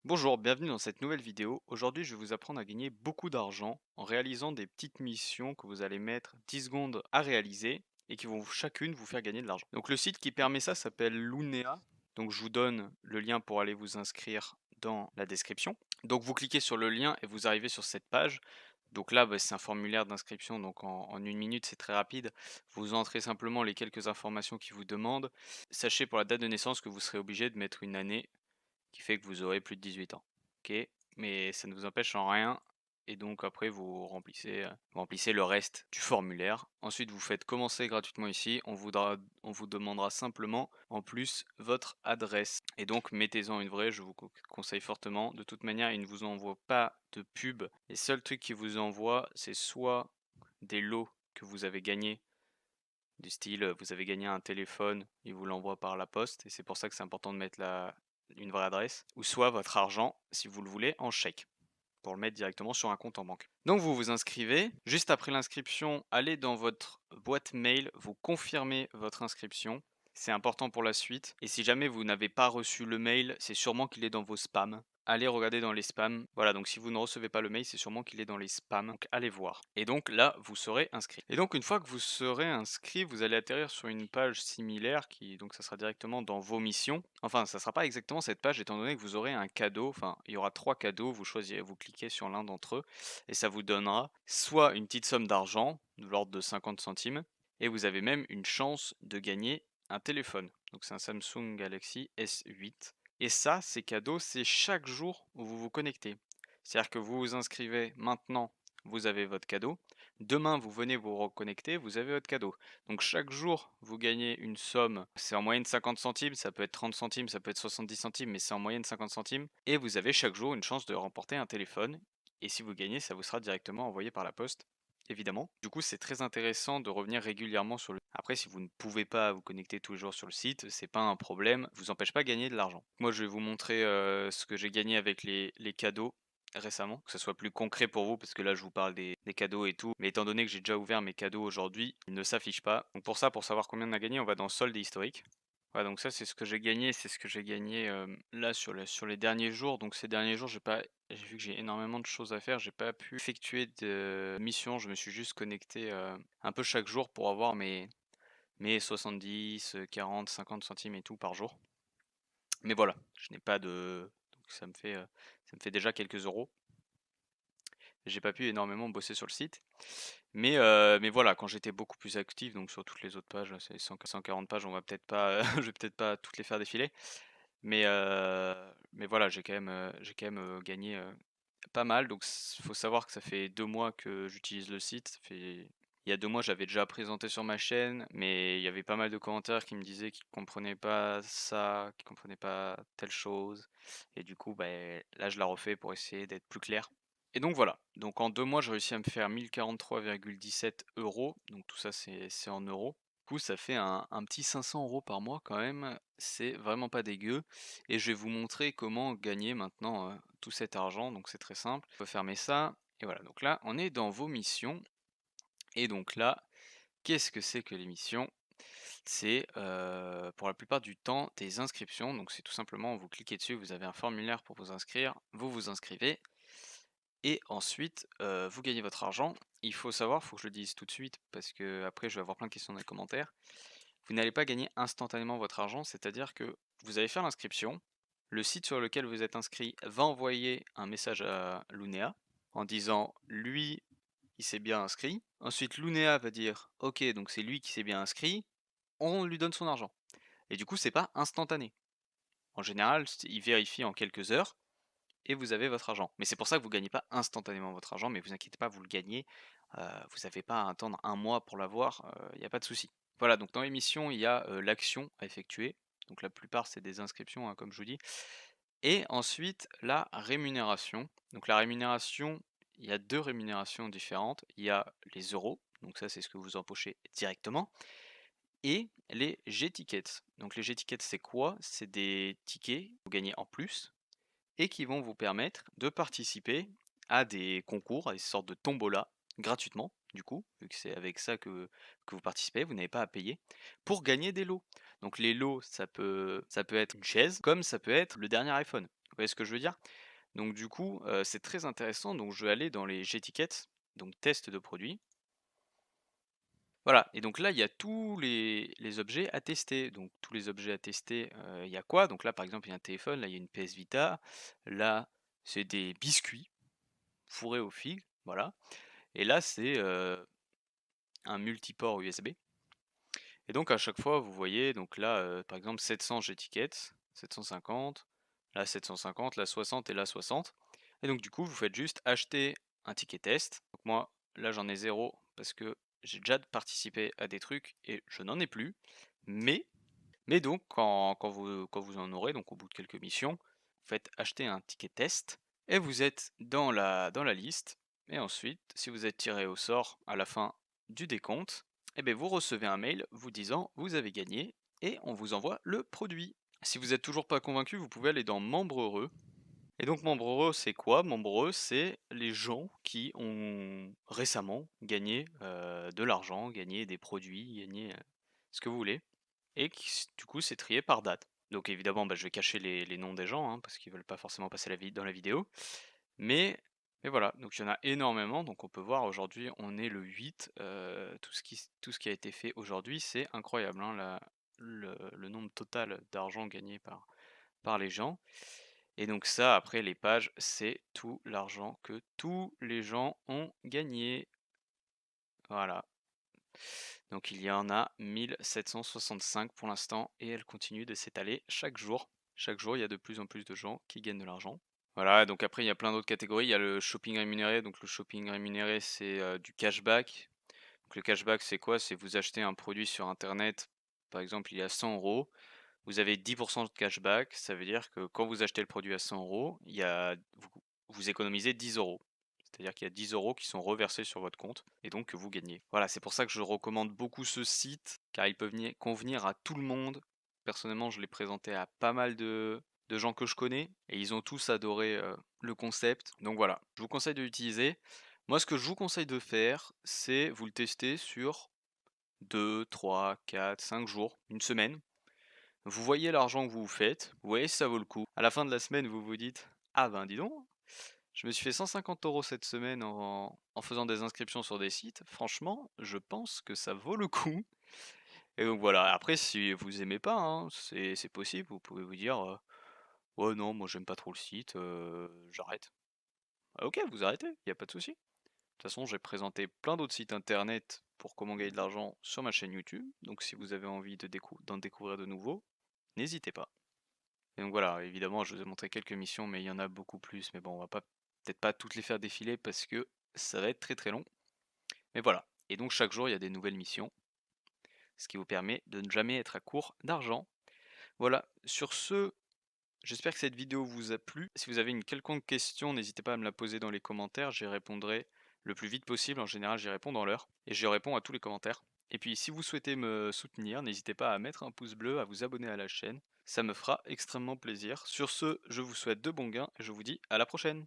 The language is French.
Bonjour, bienvenue dans cette nouvelle vidéo. Aujourd'hui, je vais vous apprendre à gagner beaucoup d'argent en réalisant des petites missions que vous allez mettre 10 secondes à réaliser et qui vont chacune vous faire gagner de l'argent. Donc le site qui permet ça s'appelle Lunea. Donc je vous donne le lien pour aller vous inscrire dans la description. Donc vous cliquez sur le lien et vous arrivez sur cette page. Donc là, c'est un formulaire d'inscription, donc en une minute, c'est très rapide. Vous entrez simplement les quelques informations qui vous demandent. Sachez pour la date de naissance que vous serez obligé de mettre une année qui fait que vous aurez plus de 18 ans. OK, mais ça ne vous empêche en rien et donc après vous remplissez le reste du formulaire. Ensuite, vous faites commencer gratuitement ici. On vous demandera simplement en plus votre adresse et donc mettez-en une vraie, je vous conseille fortement. De toute manière, ils ne vous envoient pas de pub. Les seuls trucs qu'ils vous envoient, c'est soit des lots que vous avez gagnés du style, vous avez gagné un téléphone, ils vous l'envoient par la poste et c'est pour ça que c'est important de mettre une vraie adresse, ou soit votre argent, si vous le voulez, en chèque, pour le mettre directement sur un compte en banque. Donc vous vous inscrivez, juste après l'inscription, allez dans votre boîte mail, vous confirmez votre inscription, c'est important pour la suite, et si jamais vous n'avez pas reçu le mail, c'est sûrement qu'il est dans vos spams. Allez regarder dans les spams. Voilà, donc si vous ne recevez pas le mail, c'est sûrement qu'il est dans les spams. Donc allez voir. Et donc là, vous serez inscrit. Et donc une fois que vous serez inscrit, vous allez atterrir sur une page similaire qui, donc ça sera directement dans vos missions. Enfin, ça sera pas exactement cette page étant donné que vous aurez un cadeau. Enfin, il y aura 3 cadeaux. Vous choisirez, vous cliquez sur l'un d'entre eux et ça vous donnera soit une petite somme d'argent de l'ordre de 50 centimes et vous avez même une chance de gagner un téléphone. Donc c'est un Samsung Galaxy S8. Et ça, ces cadeaux, c'est chaque jour où vous vous connectez. C'est-à-dire que vous vous inscrivez maintenant, vous avez votre cadeau. Demain, vous venez vous reconnecter, vous avez votre cadeau. Donc chaque jour, vous gagnez une somme. C'est en moyenne 50 centimes, ça peut être 30 centimes, ça peut être 70 centimes, mais c'est en moyenne 50 centimes. Et vous avez chaque jour une chance de remporter un téléphone. Et si vous gagnez, ça vous sera directement envoyé par la poste évidemment. Du coup, c'est très intéressant de revenir régulièrement sur le. Après, si vous ne pouvez pas vous connecter tous les jours sur le site, c'est pas un problème, vous empêche pas de gagner de l'argent. Moi, je vais vous montrer ce que j'ai gagné avec les cadeaux récemment, que ce soit plus concret pour vous, parce que là, je vous parle des cadeaux et tout. Mais étant donné que j'ai déjà ouvert mes cadeaux aujourd'hui, ils ne s'affichent pas. Donc pour ça, pour savoir combien on a gagné, on va dans solde et historique. Voilà, donc ça, c'est ce que j'ai gagné, c'est ce que j'ai gagné là sur les derniers jours. Donc ces derniers jours, j'ai vu que j'ai énormément de choses à faire, j'ai pas pu effectuer de missions, je me suis juste connecté un peu chaque jour pour avoir mes 70, 40, 50 centimes et tout par jour. Mais voilà, je n'ai pas de. Donc ça me fait déjà quelques euros. J'ai pas pu énormément bosser sur le site. Mais voilà, quand j'étais beaucoup plus actif, donc sur toutes les autres pages, là, c'est 140 pages, on va peut-être pas, je vais peut-être pas toutes les faire défiler. Mais voilà, j'ai quand même gagné pas mal. Donc faut savoir que ça fait 2 mois que j'utilise le site. Il y a 2 mois, j'avais déjà présenté sur ma chaîne, mais il y avait pas mal de commentaires qui me disaient qu'ils comprenaient pas ça, qu'ils comprenaient pas telle chose. Et du coup, là, je la refais pour essayer d'être plus clair. Et donc voilà. Donc en 2 mois, j'ai réussi à me faire 1043,17 euros. Donc tout ça, c'est en euros. Du coup, ça fait un petit 500 euros par mois quand même. C'est vraiment pas dégueu. Et je vais vous montrer comment gagner maintenant tout cet argent. Donc c'est très simple. Il faut fermer ça. Et voilà. Donc là, on est dans vos missions. Et donc là, qu'est-ce que c'est que les missions? C'est pour la plupart du temps des inscriptions. Donc c'est tout simplement, vous cliquez dessus, vous avez un formulaire pour vous inscrire. Vous vous inscrivez. Et ensuite, vous gagnez votre argent. Il faut savoir, il faut que je le dise tout de suite, parce que après je vais avoir plein de questions dans les commentaires. Vous n'allez pas gagner instantanément votre argent, c'est-à-dire que vous allez faire l'inscription. Le site sur lequel vous êtes inscrit va envoyer un message à Lunea en disant lui, il s'est bien inscrit. Ensuite, Lunea va dire ok, donc c'est lui qui s'est bien inscrit, on lui donne son argent. Et du coup, c'est pas instantané. En général, il vérifie en quelques heures et vous avez votre argent. Mais c'est pour ça que vous ne gagnez pas instantanément votre argent, mais vous inquiétez pas, vous le gagnez. Vous n'avez pas à attendre un mois pour l'avoir, il n'y a pas de souci. Voilà, donc dans l'émission, il y a l'action à effectuer. Donc la plupart, c'est des inscriptions, hein, comme je vous dis. Et ensuite, la rémunération. Donc la rémunération, il y a 2 rémunérations différentes. Il y a les euros, donc ça, c'est ce que vous empochez directement. Et les G-tickets. Donc les G-tickets, c'est quoi? C'est des tickets que vous gagnez en plus et qui vont vous permettre de participer à des concours, à des sortes de tombola, gratuitement, du coup, vu que c'est avec ça que vous participez, vous n'avez pas à payer, pour gagner des lots. Donc les lots, ça peut être une chaise, comme ça peut être le dernier iPhone. Vous voyez ce que je veux dire? Donc du coup, c'est très intéressant, donc je vais aller dans les j'étiquette, donc test de produit. Voilà, et donc là, il y a tous les objets à tester. Donc tous les objets à tester, il y a quoi? Donc là, par exemple, il y a un téléphone, là, il y a une PS Vita, là, c'est des biscuits fourrés aux figues, voilà. Et là, c'est un multiport USB. Et donc à chaque fois, vous voyez, donc là, par exemple, 700 j'étiquette, 750, là 750, là 60 et là 60. Et donc du coup, vous faites juste acheter un ticket test. Donc moi, là j'en ai zéro parce que j'ai déjà participé à des trucs et je n'en ai plus. Mais, mais donc quand vous en aurez, donc au bout de quelques missions, vous faites acheter un ticket test et vous êtes dans la liste. Et ensuite, si vous êtes tiré au sort à la fin du décompte, eh bien vous recevez un mail vous disant vous avez gagné et on vous envoie le produit. Si vous êtes toujours pas convaincu, vous pouvez aller dans Membre heureux. Et donc Membre heureux, c'est quoi? Membre heureux, c'est les gens qui ont récemment gagné de l'argent, gagné des produits, gagné ce que vous voulez. Et du coup, c'est trié par date. Donc évidemment, bah, je vais cacher les noms des gens, hein, parce qu'ils veulent pas forcément passer dans la vidéo. Mais, mais voilà, donc il y en a énormément. Donc on peut voir aujourd'hui, on est le 8. Tout ce qui a été fait aujourd'hui, c'est incroyable, hein, le nombre total d'argent gagné par les gens. Et donc ça, après, les pages, c'est tout l'argent que tous les gens ont gagné. Voilà. Donc il y en a 1765 pour l'instant et elle continue de s'étaler chaque jour. Chaque jour, il y a de plus en plus de gens qui gagnent de l'argent. Voilà, donc après, il y a plein d'autres catégories. Il y a le shopping rémunéré. Donc le shopping rémunéré, c'est du cashback. Donc le cashback, c'est quoi? C'est vous achetez un produit sur Internet, par exemple, il est à 100 euros. Vous avez 10% de cashback. Ça veut dire que quand vous achetez le produit à 100 euros, vous économisez 10 euros. C'est-à-dire qu'il y a 10 euros qui sont reversés sur votre compte et donc que vous gagnez. Voilà, c'est pour ça que je recommande beaucoup ce site car il peut convenir à tout le monde. Personnellement, je l'ai présenté à pas mal de gens que je connais et ils ont tous adoré le concept. Donc voilà, je vous conseille de l'utiliser. Moi, ce que je vous conseille de faire, c'est vous le tester sur 2, 3, 4, 5 jours, une semaine. Vous voyez l'argent que vous faites, vous voyez si ça vaut le coup. À la fin de la semaine, vous vous dites, ah ben dis donc, je me suis fait 150 euros cette semaine en faisant des inscriptions sur des sites. Franchement, je pense que ça vaut le coup. Et donc voilà, après si vous aimez pas, hein, c'est possible, vous pouvez vous dire ouais non, moi j'aime pas trop le site, j'arrête. Ah, ok, vous arrêtez, il n'y a pas de souci. De toute façon, j'ai présenté plein d'autres sites internet pour comment gagner de l'argent sur ma chaîne YouTube. Donc si vous avez envie d'en découvrir de nouveaux, n'hésitez pas. Et donc voilà, évidemment, je vous ai montré quelques missions, mais il y en a beaucoup plus. Mais bon, on va peut-être pas toutes les faire défiler parce que ça va être très très long. Mais voilà. Et donc chaque jour, il y a des nouvelles missions, ce qui vous permet de ne jamais être à court d'argent. Voilà, sur ce, j'espère que cette vidéo vous a plu. Si vous avez une quelconque question, n'hésitez pas à me la poser dans les commentaires, j'y répondrai le plus vite possible. En général, j'y réponds dans l'heure et je réponds à tous les commentaires. Et puis, si vous souhaitez me soutenir, n'hésitez pas à mettre un pouce bleu, à vous abonner à la chaîne. Ça me fera extrêmement plaisir. Sur ce, je vous souhaite de bons gains et je vous dis à la prochaine.